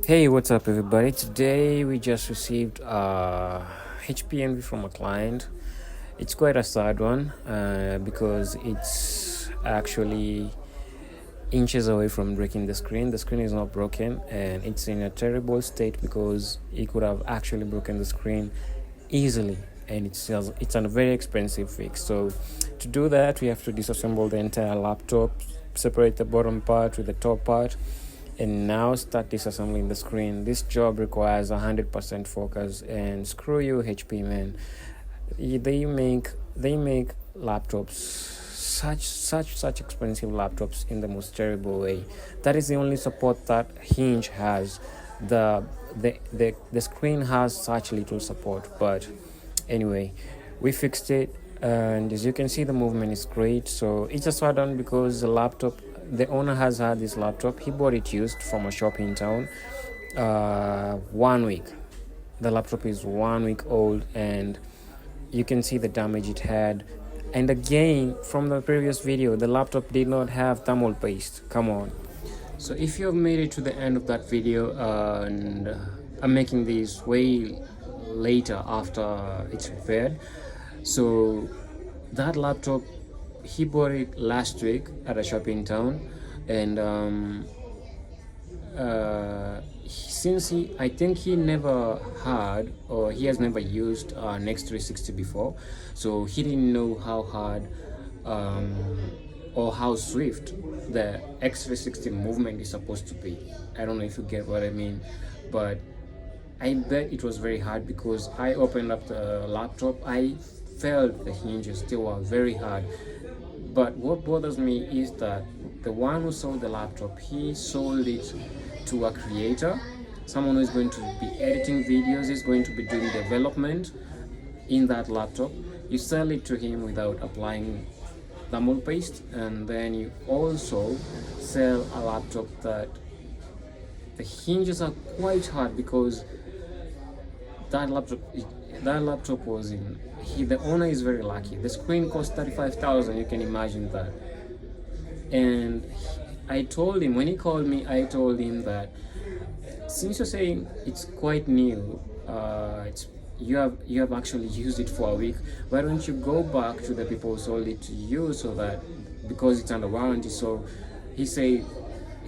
Hey, what's up, everybody? Today we just received a HPMV from a client. It's quite a sad one because it's actually inches away from breaking the screen. The screen is not broken and it's in a terrible state because it could have actually broken the screen easily, and it's a very expensive fix. So to do that, we have to disassemble the entire laptop, separate the bottom part with the top part, and now start disassembling the screen. This job requires 100% focus, and screw you, HP man. They make laptops, such expensive laptops, in the most terrible way. That is the only support that Hinge has. The screen has such little support, but anyway, we fixed it, and as you can see, the movement is great. So it's a sad one because the owner has had this laptop. He bought it used from a shop in town. 1 week. The laptop is 1 week old, and you can see the damage it had. And again, from the previous video, the laptop did not have thermal paste. Come on. So if you have made it to the end of that video, and I'm making this way later after it's repaired. So that laptop, he bought it last week at a shop in town, and I think he never had, or he has never used Next 360 before, so he didn't know how hard or how swift the X360 movement is supposed to be. I don't know if you get what I mean, but I bet it was very hard because I opened up the laptop, I felt the hinges still were very hard. But what bothers me is that the one who sold the laptop, he sold it to a creator, someone who is going to be editing videos, is going to be doing development in that laptop. You sell it to him without applying thermal paste, and then you also sell a laptop that the hinges are quite hard because that laptop was in, the owner is very lucky. The screen cost 35,000, you can imagine that. And I told him, when he called me, I told him that since you're saying it's quite new, you have actually used it for a week, why don't you go back to the people who sold it to you, so that, because it's under warranty. So he said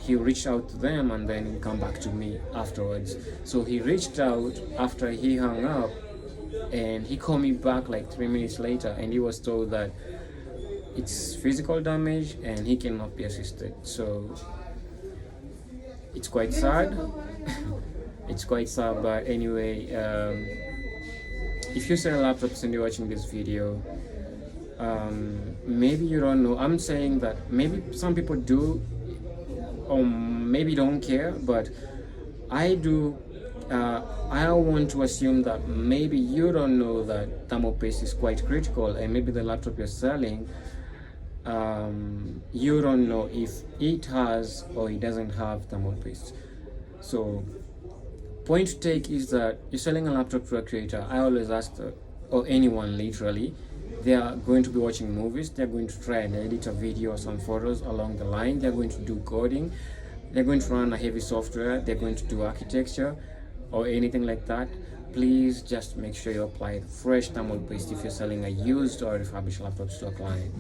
he reached out to them and then he'll come back to me afterwards. So he reached out after he hung up, and he called me back like 3 minutes later, and he was told that it's physical damage and he cannot be assisted. So it's quite sad. It's quite sad, but anyway, if you sell laptops and you're watching this video, maybe you don't know. I'm saying that maybe some people do, or maybe don't care, but I do. I want to assume that maybe you don't know that thermal paste is quite critical, and maybe the laptop you're selling, you don't know if it has or it doesn't have thermal paste. So point to take is that you're selling a laptop to a creator. I always ask or anyone literally, they are going to be watching movies, they're going to try and edit a video or some photos along the line, they're going to do coding, they're going to run a heavy software, they're going to do architecture or anything like that. Please just make sure you apply fresh thermal paste if you're selling a used or refurbished laptops to a client.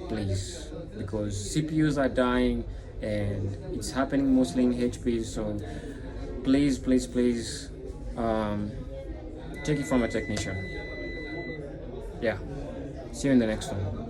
Please, because CPUs are dying and it's happening mostly in HP. So please, take it from a technician. Yeah, see you in the next one.